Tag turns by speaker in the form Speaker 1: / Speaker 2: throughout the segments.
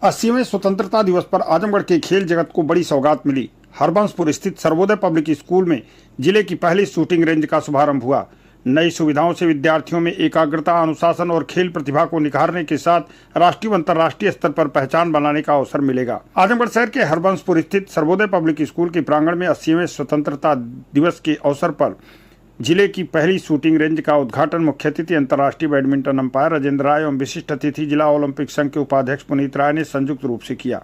Speaker 1: 80वें स्वतंत्रता दिवस पर आजमगढ़ के खेल जगत को बड़ी सौगात मिली। हरबंसपुर स्थित सर्वोदय पब्लिक स्कूल में जिले की पहली शूटिंग रेंज का शुभारंभ हुआ। नई सुविधाओं से विद्यार्थियों में एकाग्रता, अनुशासन और खेल प्रतिभा को निखारने के साथ राष्ट्रीय व अंतर्राष्ट्रीय स्तर पर पहचान बनाने का अवसर मिलेगा। आजमगढ़ शहर के हरबंसपुर स्थित सर्वोदय पब्लिक स्कूल के प्रांगण में 80वें स्वतंत्रता दिवस के अवसर पर जिले की पहली शूटिंग रेंज का उद्घाटन मुख्य अतिथि अंतर्राष्ट्रीय बैडमिंटन अंपायर राजेंद्र राय एवं विशिष्ट अतिथि जिला ओलंपिक संघ के उपाध्यक्ष पुनीत राय ने संयुक्त रूप से किया।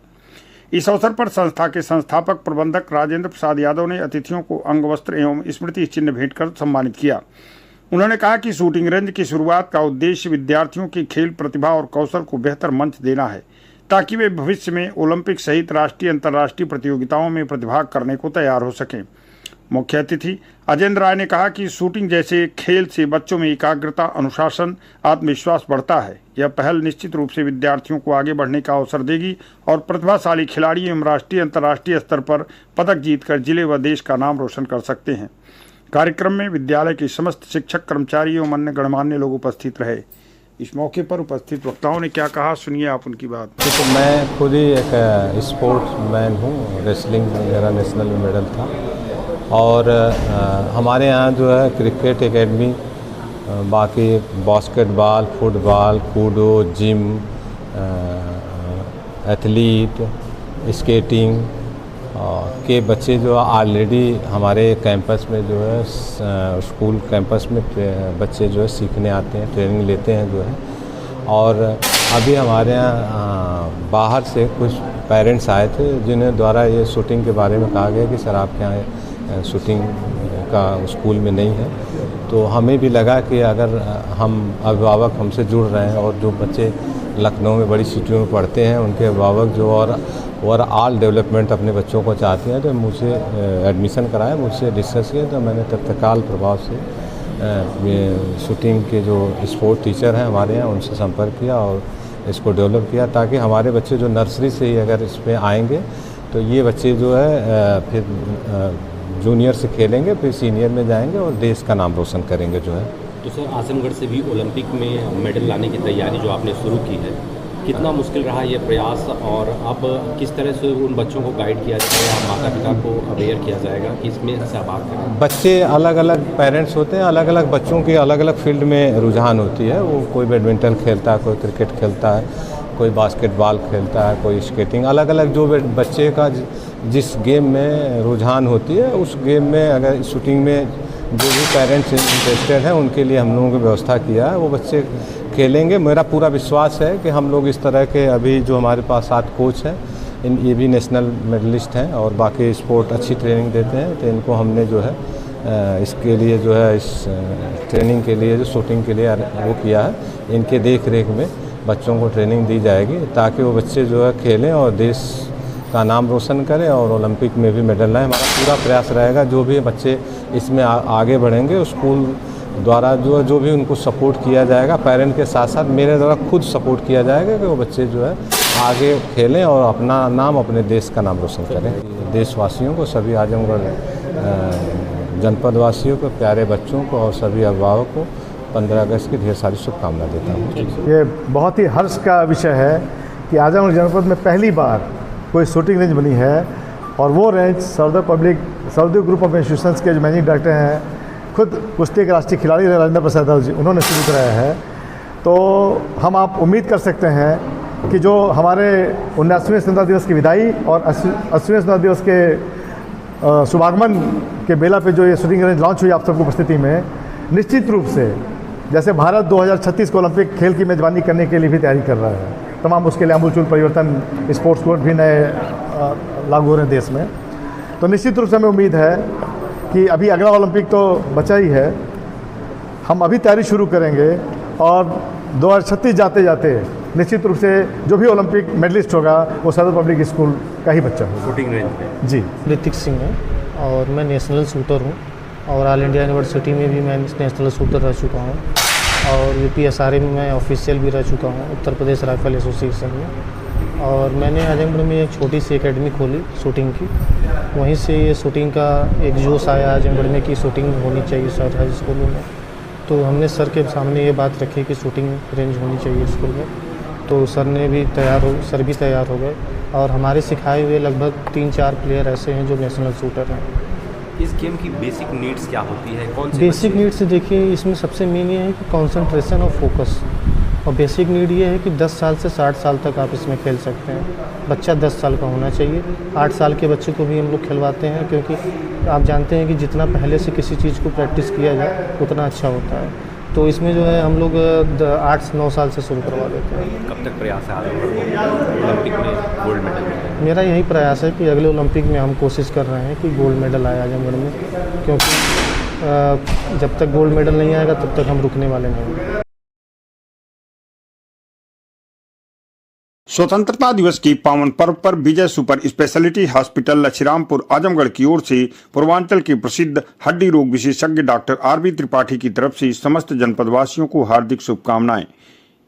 Speaker 1: इस अवसर पर संस्था के संस्थापक प्रबंधक राजेंद्र प्रसाद यादव ने अतिथियों को अंगवस्त्र एवं स्मृति चिन्ह भेंट कर सम्मानित किया। उन्होंने कहा कि शूटिंग रेंज की शुरुआत का उद्देश्य विद्यार्थियों की खेल प्रतिभा और कौशल को बेहतर मंच देना है, ताकि वे भविष्य में ओलंपिक सहित राष्ट्रीय अंतर्राष्ट्रीय प्रतियोगिताओं में प्रतिभाग करने को तैयार हो सकें। मुख्य अतिथि राजेंद्र राय ने कहा कि शूटिंग जैसे खेल से बच्चों में एकाग्रता, अनुशासन, आत्मविश्वास बढ़ता है। यह पहल निश्चित रूप से विद्यार्थियों को आगे बढ़ने का अवसर देगी और प्रतिभाशाली खिलाड़ी एवं राष्ट्रीय अंतर्राष्ट्रीय स्तर पर पदक जीतकर जिले व देश का नाम रोशन कर सकते हैं। कार्यक्रम में विद्यालय के समस्त शिक्षक, कर्मचारी एवं अन्य गणमान्य लोग उपस्थित रहे। इस मौके पर उपस्थित वक्ताओं ने क्या कहा, सुनिए आप उनकी बात।
Speaker 2: तो मैं खुद ही एक स्पोर्ट्स मैन हूँ। रेसलिंग में मेरा नेशनल में मेडल था और हमारे यहाँ जो है क्रिकेट एकेडमी, बाकी basketball, football, Koodo, gym, athlete, skating के बच्चे जो ऑलरेडी हमारे कैंपस में जो है स्कूल कैंपस में बच्चे जो है सीखने आते हैं, ट्रेनिंग लेते हैं जो है। और अभी हमारे यहाँ बाहर से कुछ पेरेंट्स आए थे जिन्हें द्वारा ये शूटिंग के बारे में कहा गया कि सर आपके यहाँ शूटिंग का स्कूल में नहीं है। तो हमें भी लगा कि अगर हम अभिभावक हमसे जुड़ रहे हैं और जो बच्चे लखनऊ में बड़ी सिटियों में पढ़ते हैं उनके अभिभावक जो और ऑल डेवलपमेंट अपने बच्चों को चाहते हैं, तो मुझे एडमिशन कराया, मुझसे डिस्कस किया। तो मैंने तत्काल प्रभाव से शूटिंग के जो स्पोर्ट टीचर हैं हमारे यहाँ उनसे संपर्क किया और इसको डेवलप किया, ताकि हमारे बच्चे जो नर्सरी से ही अगर इसमें आएंगे तो ये बच्चे जो है फिर जूनियर से खेलेंगे, फिर सीनियर में जाएंगे और देश का नाम रोशन करेंगे जो है।
Speaker 3: तो सर, आजमगढ़ से भी ओलंपिक में मेडल लाने की तैयारी जो आपने शुरू की है, कितना मुश्किल रहा ये प्रयास और अब किस तरह से उन बच्चों को गाइड किया जाएगा, माता पिता को अवेयर किया जाएगा कि इसमें सहभाग करें?
Speaker 2: बच्चे अलग अलग पेरेंट्स होते हैं, अलग अलग बच्चों की अलग अलग फील्ड में रुझान होती है। वो कोई बैडमिंटन खेलता है, कोई क्रिकेट खेलता है, कोई बास्केटबॉल खेलता है, कोई स्केटिंग, अलग अलग जो बच्चे का जिस गेम में रुझान होती है उस गेम में अगर शूटिंग में जो भी पेरेंट्स इंटरेस्टेड हैं उनके लिए हम लोगों की व्यवस्था किया है। वो बच्चे खेलेंगे। मेरा पूरा विश्वास है कि हम लोग इस तरह के अभी जो हमारे पास 7 कोच हैं ये भी नेशनल मेडलिस्ट हैं और बाकी स्पोर्ट अच्छी ट्रेनिंग देते हैं। तो इनको हमने जो है इसके लिए जो है इस ट्रेनिंग के लिए जो शूटिंग के लिए वो किया है। इनके देख रेख में बच्चों को ट्रेनिंग दी जाएगी ताकि वो बच्चे जो है खेलें और देश का नाम रोशन करें और ओलंपिक में भी मेडल लाएं। हमारा पूरा प्रयास रहेगा। जो भी बच्चे इसमें आगे बढ़ेंगे स्कूल द्वारा जो भी उनको सपोर्ट किया जाएगा, पेरेंट के साथ साथ मेरे द्वारा खुद सपोर्ट किया जाएगा कि वो बच्चे जो है आगे खेलें और अपना नाम, अपने देश का नाम रोशन करें। देशवासियों को, सभी आजमगढ़ जनपद वासियों को, प्यारे बच्चों को और सभी अभिभावकों को 15 अगस्त की ढेर सारी शुभकामनाएं देता हूँ।
Speaker 4: ये बहुत ही हर्ष का विषय है कि आजमगढ़ जनपद में पहली बार कोई शूटिंग रेंज बनी है और वो range Sarvodaya group of institutions के जो मैनेजिंग डायरेक्टर हैं, खुद कुश्ती के राष्ट्रीय खिलाड़ी राजेंद्र प्रसाद यादव जी, उन्होंने शुरू कराया है। तो हम आप उम्मीद कर सकते हैं कि जो हमारे 19वें स्वतंत्रता दिवस की विदाई और 80वें स्वतंत्रता दिवस के शुभागमन के बेला पे जो ये शूटिंग रेंज लॉन्च हुई आप सबकी उपस्थिति में, निश्चित रूप से जैसे भारत 2036 को ओलंपिक खेल की मेज़बानी करने के लिए भी तैयारी कर रहा है, तमाम उसके लिए आमूलचूल परिवर्तन, स्पोर्ट्स कोड भी नए लागू हो रहे हैं देश में। तो निश्चित रूप से हमें उम्मीद है कि अभी अगला ओलंपिक तो बचा ही है, हम अभी तैयारी शुरू करेंगे और 2036 जाते जाते निश्चित रूप से जो भी ओलंपिक मेडलिस्ट होगा वो सर्वोदय पब्लिक स्कूल का ही बच्चा होगा।
Speaker 3: शूटिंग रेंज में
Speaker 4: जी
Speaker 5: ऋतिक सिंह है और मैं नेशनल शूटर हूँ और ऑल इंडिया यूनिवर्सिटी में भी मैं नेशनल शूटर रह चुका हूँ और UPSRA में मैं ऑफिशियल भी रह चुका हूँ, उत्तर प्रदेश राइफल एसोसिएशन में। और मैंने आजमगढ़ में एक छोटी सी एकेडमी खोली शूटिंग की, वहीं से ये शूटिंग का एक जोश आया आजमगढ़ में कि शूटिंग होनी चाहिए सर हाई स्कूलों में। तो हमने सर के सामने ये बात रखी कि शूटिंग रेंज होनी चाहिए स्कूल में। तो सर भी तैयार हो गए और हमारे सिखाए हुए लगभग 3-4 प्लेयर ऐसे हैं जो नेशनल शूटर हैं।
Speaker 3: इस गेम की बेसिक नीड्स क्या होती है? कौन से
Speaker 5: बेसिक नीड्स देखिए, इसमें सबसे मेन ये है कि कंसंट्रेशन और फोकस। और बेसिक नीड ये है कि 10 साल से 60 साल तक आप इसमें खेल सकते हैं। बच्चा 10 साल का होना चाहिए। 8 साल के बच्चे को भी हम लोग खिलवाते हैं, क्योंकि आप जानते हैं कि जितना पहले से किसी चीज़ को प्रैक्टिस किया जाए उतना अच्छा होता है। तो इसमें जो है हम लोग 8-9 साल से शुरू करवा देते हैं।
Speaker 3: कब तक प्रयास है ओलंपिक में गोल्ड मेडल?
Speaker 5: मेरा यही प्रयास है कि अगले ओलंपिक में हम कोशिश कर रहे हैं कि गोल्ड मेडल आए आजमगढ़ में, क्योंकि जब तक गोल्ड मेडल नहीं आएगा तब तक हम रुकने वाले नहीं हैं।
Speaker 1: स्वतंत्रता दिवस की पावन पर्व पर विजय super speciality hospital Lachhirampur Azamgarh की ओर से पूर्वांचल के प्रसिद्ध हड्डी रोग विशेषज्ञ डॉक्टर आरबी त्रिपाठी की तरफ से समस्त जनपदवासियों को हार्दिक शुभकामनाएं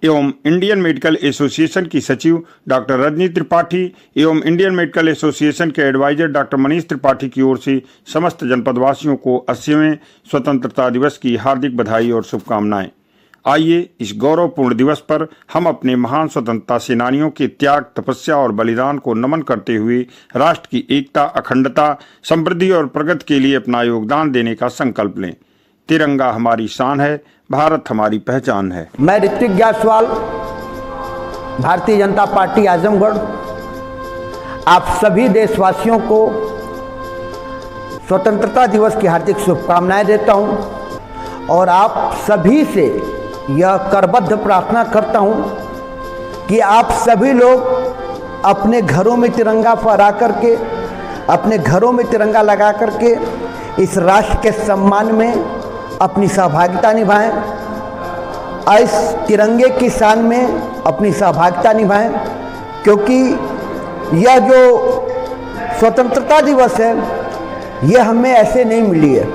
Speaker 1: एवं इंडियन मेडिकल एसोसिएशन की सचिव डॉक्टर रजनी त्रिपाठी एवं इंडियन मेडिकल एसोसिएशन के एडवाइजर डॉक्टर मनीष त्रिपाठी की ओर से समस्त जनपदवासियों को 80वें स्वतंत्रता दिवस की हार्दिक बधाई और शुभकामनाएं। आइए इस गौरवपूर्ण दिवस पर हम अपने महान स्वतंत्रता सेनानियों के त्याग, तपस्या और बलिदान को नमन करते हुए राष्ट्र की एकता, अखंडता, समृद्धि और प्रगति के लिए अपना योगदान देने का संकल्प लें। तिरंगा हमारी शान है, भारत हमारी पहचान है।
Speaker 6: मैं ऋत्विक जायसवाल, भारतीय जनता पार्टी आजमगढ़, आप सभी देशवासियों को स्वतंत्रता दिवस की हार्दिक शुभकामनाएं देता हूं और आप सभी से यह करबद्ध प्रार्थना करता हूं कि आप सभी लोग अपने घरों में तिरंगा फहरा करके, अपने घरों में तिरंगा लगा करके इस राष्ट्र के सम्मान में अपनी सहभागिता निभाएं, इस तिरंगे की शान में अपनी सहभागिता निभाएं, क्योंकि यह जो स्वतंत्रता दिवस है यह हमें ऐसे नहीं मिली है।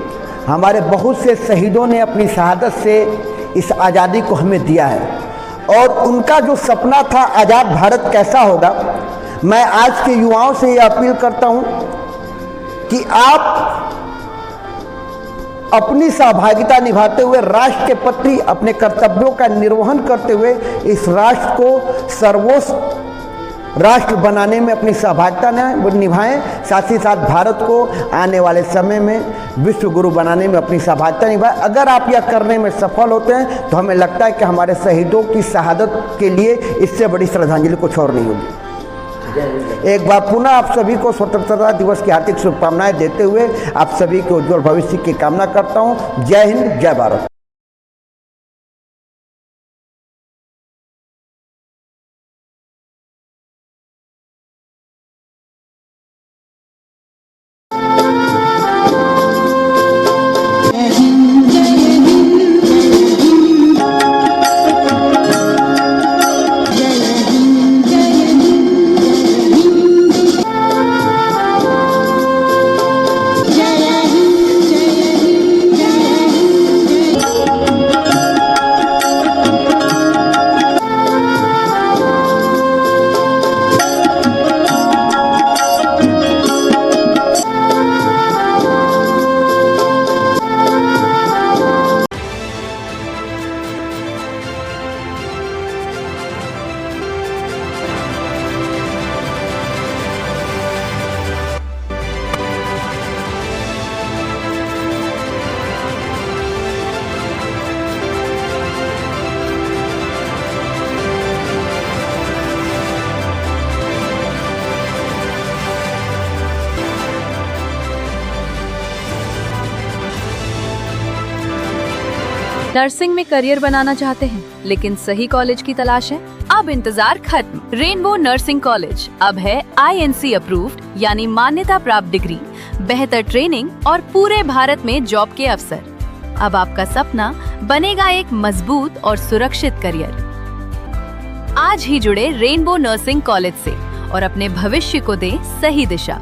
Speaker 6: हमारे बहुत से शहीदों ने अपनी शहादत से इस आज़ादी को हमें दिया है और उनका जो सपना था आज़ाद भारत कैसा होगा, मैं आज के युवाओं से यह अपील करता हूं कि आप अपनी सहभागिता निभाते हुए, राष्ट्र के प्रति अपने कर्तव्यों का निर्वहन करते हुए इस राष्ट्र को सर्वोच्च राष्ट्र बनाने में अपनी सहभागिता निभाएं, साथ ही साथ भारत को आने वाले समय में विश्व गुरु बनाने में अपनी सहभागिता निभाएं। अगर आप यह करने में सफल होते हैं तो हमें लगता है कि हमारे शहीदों की शहादत के लिए इससे बड़ी श्रद्धांजलि कुछ और नहीं होगी। एक बार पुनः आप सभी को स्वतंत्रता दिवस की हार्दिक शुभकामनाएं देते हुए आप सभी के उज्जवल भविष्य की कामना करता हूँ। जय हिंद, जय भारत।
Speaker 7: नर्सिंग में करियर बनाना चाहते हैं लेकिन सही कॉलेज की तलाश है? अब इंतजार खत्म। रेनबो नर्सिंग कॉलेज अब है INC अप्रूव्ड यानी मान्यता प्राप्त डिग्री, बेहतर ट्रेनिंग और पूरे भारत में जॉब के अवसर। अब आपका सपना बनेगा एक मजबूत और सुरक्षित करियर। आज ही जुड़े रेनबो नर्सिंग कॉलेज से और अपने भविष्य को दें सही दिशा।